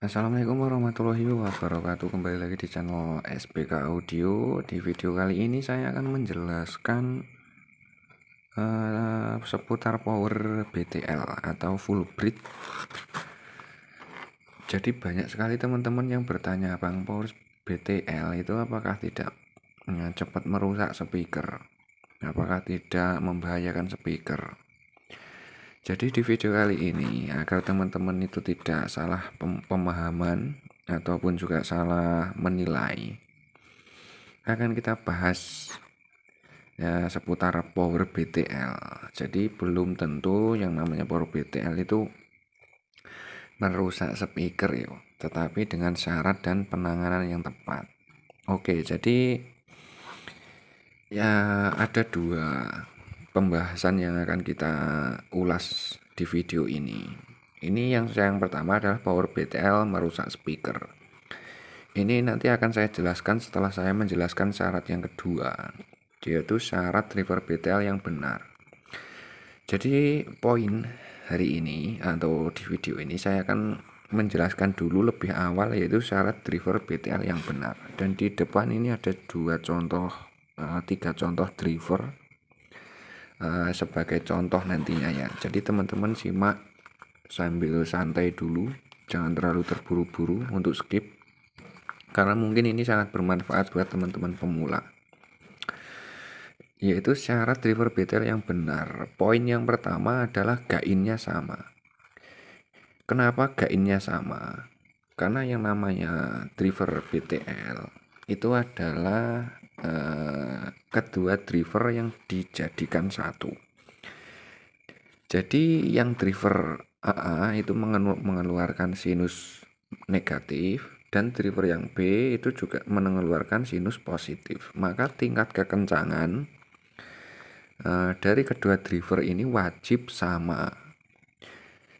Assalamualaikum warahmatullahi wabarakatuh. Kembali lagi di channel SPK Audio. Di video kali ini saya akan menjelaskan seputar power BTL atau full bridge. Jadi banyak sekali teman-teman yang bertanya, Bang, power BTL itu apakah tidak cepat merusak speaker? Apakah tidak membahayakan speaker? Jadi di video kali ini, agar teman-teman itu tidak salah pemahaman ataupun juga salah menilai, akan kita bahas ya seputar power BTL. Jadi belum tentu yang namanya power BTL itu merusak speaker ya, tetapi dengan syarat dan penanganan yang tepat. Oke, jadi ya ada dua pembahasan yang akan kita ulas di video ini. Ini yang pertama adalah power BTL merusak speaker. Ini nanti akan saya jelaskan setelah saya menjelaskan syarat yang kedua, yaitu syarat driver BTL yang benar. Jadi poin hari ini atau di video ini saya akan menjelaskan dulu lebih awal, yaitu syarat driver BTL yang benar. Dan di depan ini ada tiga contoh driver sebagai contoh nantinya ya. Jadi teman-teman simak sambil santai dulu, jangan terlalu terburu-buru untuk skip, karena mungkin ini sangat bermanfaat buat teman-teman pemula. Yaitu syarat driver BTL yang benar. Poin yang pertama adalah gainnya sama. Kenapa gainnya sama? Karena yang namanya driver BTL itu adalah kedua driver yang dijadikan satu. Jadi yang driver AA itu mengeluarkan sinus negatif, dan driver yang B itu juga mengeluarkan sinus positif. Maka tingkat kekencangan dari kedua driver ini wajib sama.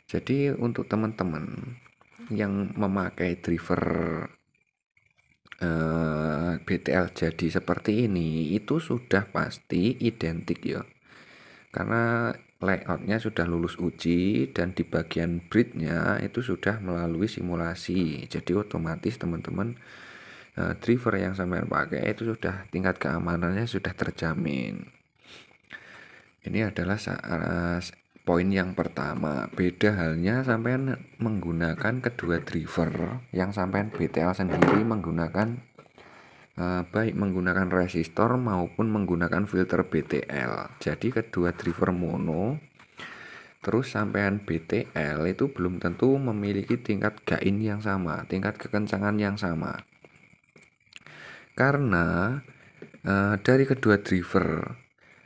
Jadi untuk teman-teman yang memakai driver BTL jadi seperti ini, itu sudah pasti identik ya, karena layoutnya sudah lulus uji dan di bagian bridge-nya itu sudah melalui simulasi. Jadi otomatis teman-teman driver yang sampai pakai itu sudah tingkat keamanannya sudah terjamin. Ini adalah poin yang pertama. Beda halnya sampean menggunakan kedua driver yang sampean BTL sendiri menggunakan baik menggunakan resistor maupun menggunakan filter BTL. Jadi kedua driver mono terus sampean BTL itu belum tentu memiliki tingkat gain yang sama, tingkat kekencangan yang sama. Karena dari kedua driver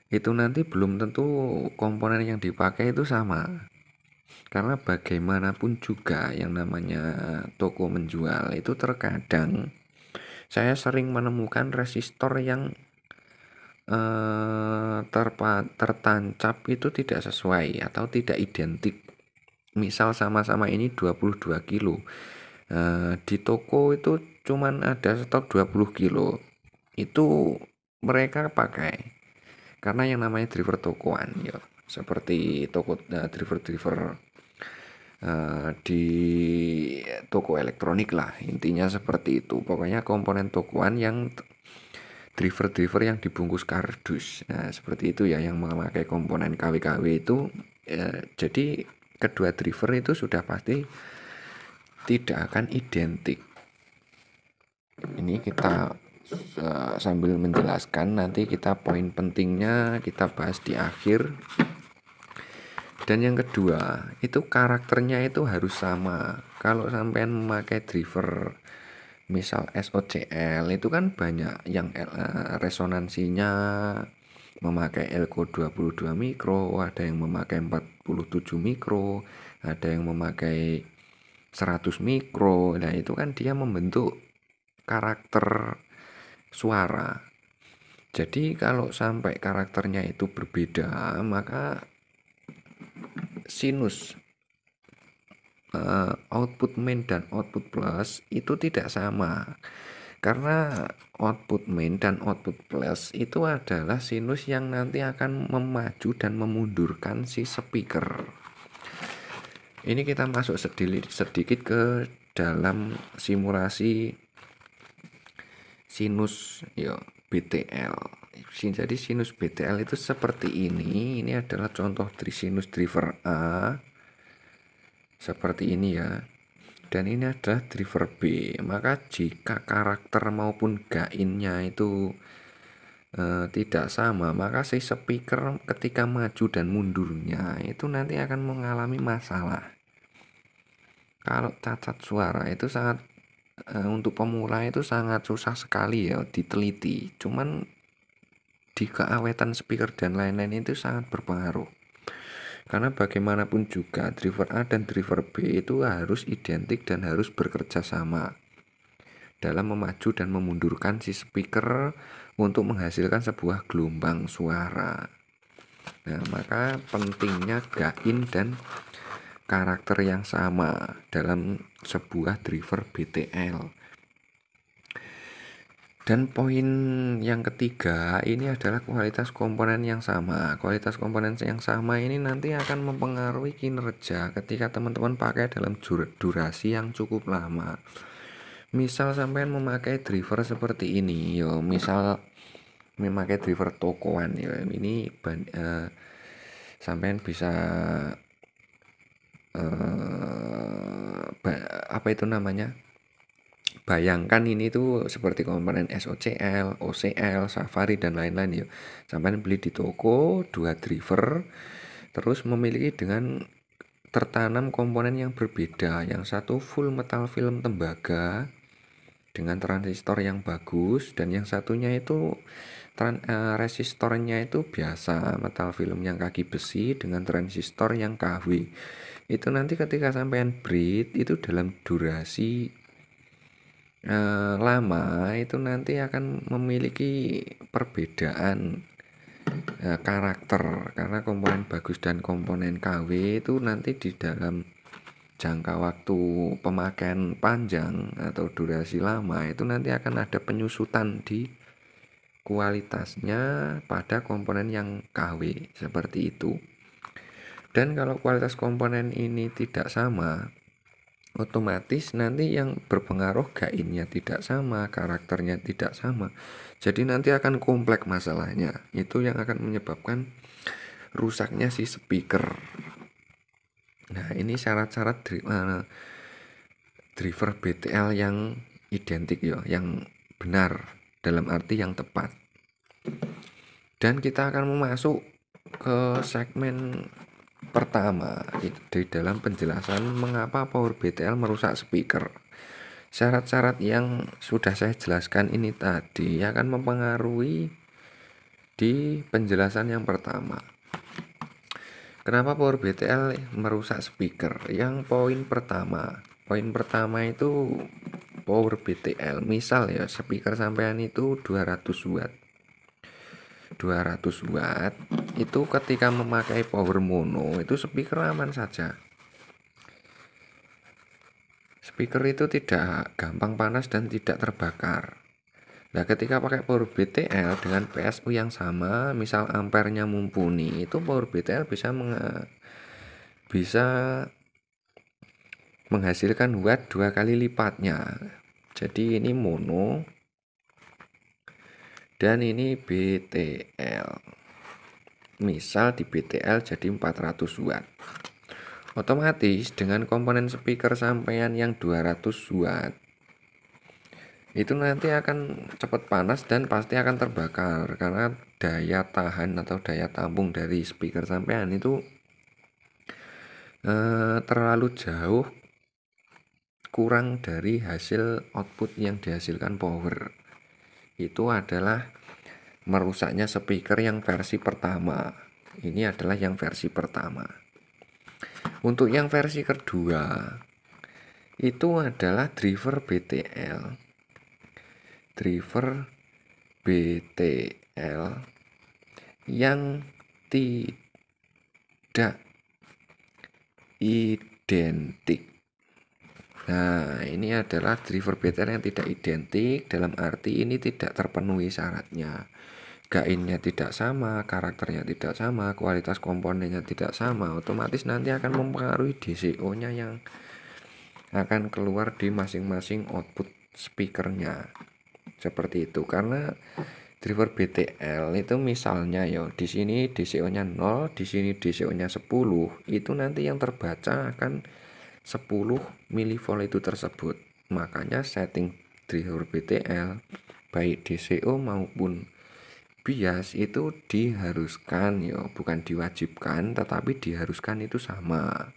itu nanti belum tentu komponen yang dipakai itu sama. Karena bagaimanapun juga yang namanya toko menjual itu terkadang saya sering menemukan resistor yang tertancap itu tidak sesuai atau tidak identik. Misal sama-sama ini 22 kilo, di toko itu cuman ada stok 20 kilo, itu mereka pakai karena yang namanya driver tokoan ya, seperti toko driver-driver di toko elektronik lah, intinya seperti itu. Pokoknya komponen tokoan yang driver-driver yang dibungkus kardus, nah seperti itu ya, yang memakai komponen KW-KW itu jadi kedua driver itu sudah pasti tidak akan identik. Ini kita sambil menjelaskan, nanti kita poin pentingnya kita bahas di akhir. Dan yang kedua, itu karakternya itu harus sama. Kalau sampean memakai driver misal SOCL itu kan banyak yang resonansinya memakai Elco 22 mikro, ada yang memakai 47 mikro, ada yang memakai 100 mikro. Nah, itu kan dia membentuk karakter suara. Jadi kalau sampai karakternya itu berbeda, maka sinus output main dan output plus itu tidak sama. Karena output main dan output plus itu adalah sinus yang nanti akan memaju dan memundurkan si speaker. Ini kita masuk sedikit ke dalam simulasi sinus ya BTL. Jadi sinus BTL itu seperti ini. Ini adalah contoh dari sinus driver A seperti ini ya. Dan ini adalah driver B. Maka jika karakter maupun gainnya itu tidak sama, maka si speaker ketika maju dan mundurnya itu nanti akan mengalami masalah. Kalau cacat suara itu sangat untuk pemula itu sangat susah sekali ya diteliti. Cuman di keawetan speaker dan lain-lain itu sangat berpengaruh. Karena bagaimanapun juga driver A dan driver B itu harus identik dan harus bekerja sama dalam memaju dan memundurkan si speaker untuk menghasilkan sebuah gelombang suara. Nah, maka pentingnya gain dan karakter yang sama dalam sebuah driver BTL. Dan poin yang ketiga ini adalah kualitas komponen yang sama. Kualitas komponen yang sama ini nanti akan mempengaruhi kinerja ketika teman-teman pakai dalam durasi yang cukup lama. Misal sampean memakai driver seperti ini, yo misal memakai driver tokoan ya, ini sampean bisa apa itu namanya? Bayangkan ini tuh seperti komponen SOCL, OCL, Safari dan lain-lain ya. Sampean beli di toko 2 driver, terus memiliki dengan tertanam komponen yang berbeda. Yang satu full metal film tembaga dengan transistor yang bagus, dan yang satunya itu resistornya itu biasa metal film yang kaki besi dengan transistor yang KW. Itu nanti ketika sampean breed itu dalam durasi lama itu nanti akan memiliki perbedaan karakter, karena komponen bagus dan komponen KW itu nanti di dalam jangka waktu pemakaian panjang atau durasi lama itu nanti akan ada penyusutan di kualitasnya pada komponen yang KW seperti itu. Dan kalau kualitas komponen ini tidak sama, otomatis nanti yang berpengaruh gainnya tidak sama, karakternya tidak sama. Jadi nanti akan kompleks masalahnya. Itu yang akan menyebabkan rusaknya si speaker. Nah, ini syarat-syarat driver BTL yang identik ya, yang benar dalam arti yang tepat. Dan kita akan masuk ke segmen pertama di dalam penjelasan mengapa power BTL merusak speaker. Syarat-syarat yang sudah saya jelaskan ini tadi akan mempengaruhi di penjelasan yang pertama. Kenapa power BTL merusak speaker? Yang poin pertama itu power BTL. Misal ya speaker sampean itu 200 watt. 200 watt itu ketika memakai power mono itu speaker aman saja. Speaker itu tidak gampang panas dan tidak terbakar. Nah, ketika pakai power BTL dengan PSU yang sama, misal ampernya mumpuni, itu power BTL bisa menghasilkan watt 2 kali lipatnya. Jadi ini mono dan ini BTL. Misal di BTL jadi 400 watt. Otomatis dengan komponen speaker sampean yang 200 watt itu nanti akan cepat panas dan pasti akan terbakar, karena daya tahan atau daya tampung dari speaker sampean itu terlalu jauh kurang dari hasil output yang dihasilkan power. Itu adalah merusaknya speaker yang versi pertama. Ini adalah yang versi pertama. Untuk yang versi kedua itu adalah driver BTL. Driver BTL yang tidak identik. Nah, ini adalah driver BTL yang tidak identik, dalam arti ini tidak terpenuhi syaratnya. Gainnya tidak sama, karakternya tidak sama, kualitas komponennya tidak sama, otomatis nanti akan mempengaruhi DCO-nya yang akan keluar di masing-masing output speakernya. Seperti itu. Karena driver BTL itu misalnya ya di sini DCO-nya 0, di sini DCO-nya 10, itu nanti yang terbaca akan 10 mV itu tersebut. Makanya setting driver BTL baik DCO maupun bias itu diharuskan ya, bukan diwajibkan tetapi diharuskan itu sama.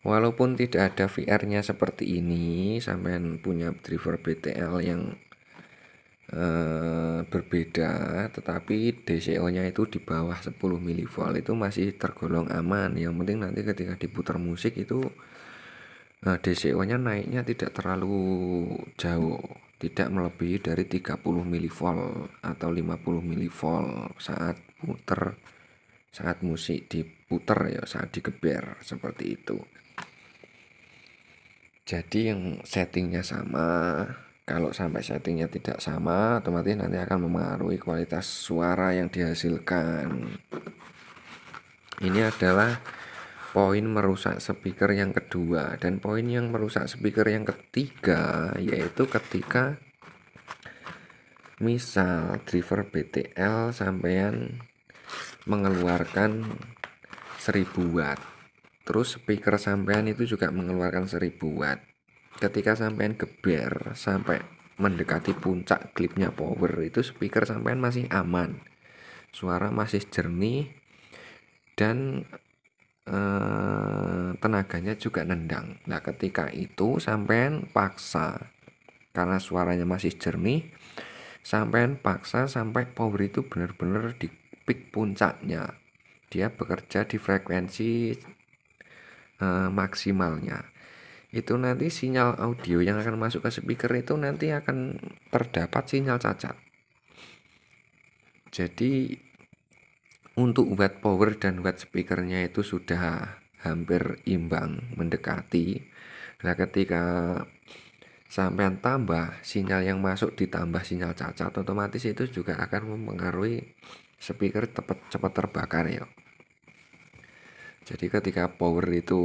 Walaupun tidak ada VR-nya seperti ini, sampean punya driver BTL yang berbeda, tetapi DCO-nya itu di bawah 10 mV itu masih tergolong aman. Yang penting nanti ketika diputar musik itu DCO-nya naiknya tidak terlalu jauh, tidak melebihi dari 30 mV atau 50 mV saat musik diputar ya, saat digeber seperti itu. Jadi yang settingnya sama. Kalau sampai settingnya tidak sama, otomatis nanti akan mempengaruhi kualitas suara yang dihasilkan. Ini adalah poin merusak speaker yang kedua. Dan poin yang merusak speaker yang ketiga yaitu ketika misal driver BTL sampean mengeluarkan 1000 watt, terus speaker sampean itu juga mengeluarkan 1000 watt. Ketika sampean geber sampai mendekati puncak klipnya power, itu speaker sampean masih aman, suara masih jernih, dan tenaganya juga nendang. Nah ketika itu sampean paksa, karena suaranya masih jernih, sampean paksa sampai power itu benar-benar di peak puncaknya, dia bekerja di frekuensi maksimalnya. Itu nanti sinyal audio yang akan masuk ke speaker itu nanti akan terdapat sinyal cacat. Jadi untuk watt power dan watt speakernya itu sudah hampir imbang, mendekati. Nah ketika sampean tambah sinyal yang masuk ditambah sinyal cacat, otomatis itu juga akan mempengaruhi speaker cepat terbakar ya. Jadi ketika power itu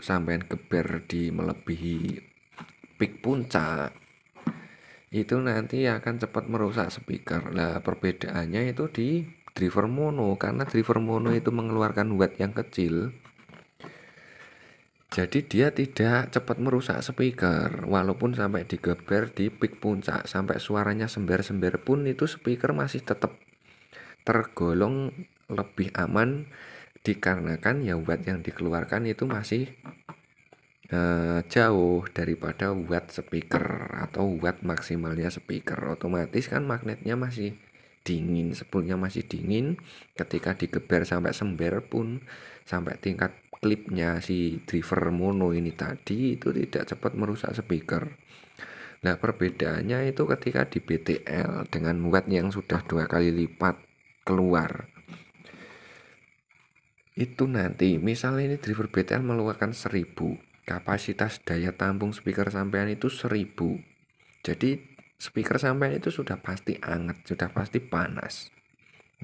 sampean geber di melebihi peak puncak, itu nanti akan cepat merusak speaker. Nah perbedaannya itu di driver mono, karena driver mono itu mengeluarkan watt yang kecil, jadi dia tidak cepat merusak speaker. Walaupun sampai digeber di peak puncak, sampai suaranya sember-sember pun itu speaker masih tetap tergolong lebih aman, dikarenakan ya watt yang dikeluarkan itu masih jauh daripada watt speaker atau watt maksimalnya speaker. Otomatis kan magnetnya masih dingin, spoolnya masih dingin. Ketika digeber sampai sember pun, sampai tingkat klipnya si driver mono ini tadi, itu tidak cepat merusak speaker. Nah perbedaannya itu ketika di BTL dengan watt yang sudah 2 kali lipat keluar, itu nanti misalnya ini driver BTL mengeluarkan 1000, kapasitas daya tampung speaker sampean itu 1000. Jadi speaker sampean itu sudah pasti anget, sudah pasti panas.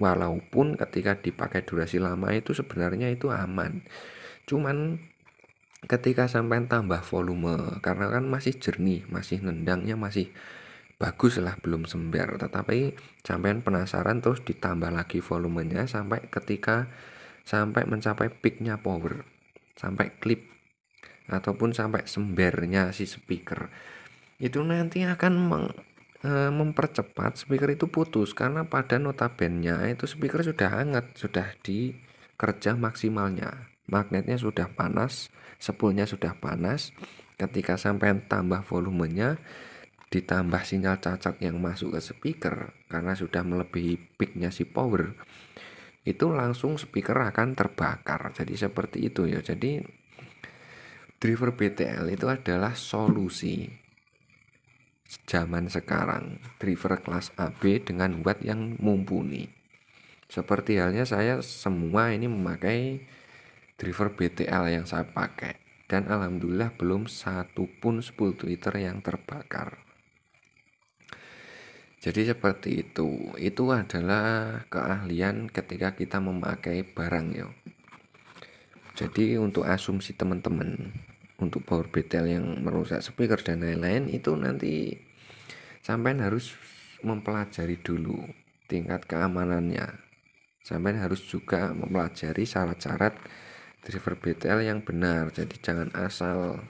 Walaupun ketika dipakai durasi lama itu sebenarnya itu aman. Cuman ketika sampean tambah volume, karena kan masih jernih, masih nendangnya masih bagus lah, belum sember, tetapi sampean penasaran terus ditambah lagi volumenya sampai mencapai peaknya power, sampai klip ataupun sampai sembernya si speaker, itu nanti akan mempercepat speaker itu putus, karena pada notabene itu speaker sudah hangat, sudah di kerja maksimalnya, magnetnya sudah panas, spoolnya sudah panas. Ketika sampai tambah volumenya ditambah sinyal cacat yang masuk ke speaker karena sudah melebihi peaknya si power, itu langsung speaker akan terbakar. Jadi seperti itu ya. Jadi driver BTL itu adalah solusi zaman sekarang, driver kelas AB dengan watt yang mumpuni. Seperti halnya saya semua ini memakai driver BTL yang saya pakai, dan alhamdulillah belum satu pun spool tweeter yang terbakar. Jadi seperti itu adalah keahlian ketika kita memakai barang ya. Jadi untuk asumsi teman-teman, untuk power BTL yang merusak speaker dan lain-lain, itu nanti sampai harus mempelajari dulu tingkat keamanannya. Sampai harus juga mempelajari syarat-syarat driver BTL yang benar. Jadi jangan asal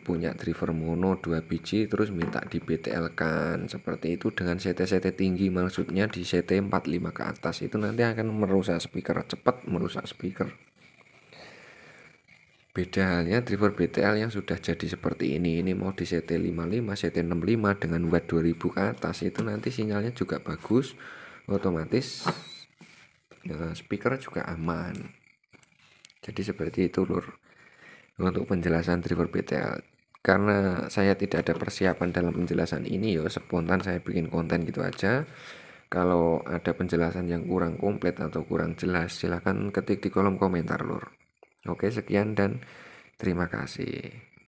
punya driver mono 2 biji terus minta di BTL kan seperti itu dengan CT tinggi, maksudnya di CT 45 ke atas, itu nanti akan merusak speaker, cepat merusak speaker. Beda halnya driver BTL yang sudah jadi seperti ini mau di CT 55, CT 65 dengan watt 2000 ke atas, itu nanti sinyalnya juga bagus, otomatis speaker juga aman. Jadi seperti itu lur untuk penjelasan driver BTL. Karena saya tidak ada persiapan dalam penjelasan ini, ya spontan saya bikin konten gitu aja. Kalau ada penjelasan yang kurang komplit atau kurang jelas, silahkan ketik di kolom komentar lur. Oke, sekian dan terima kasih.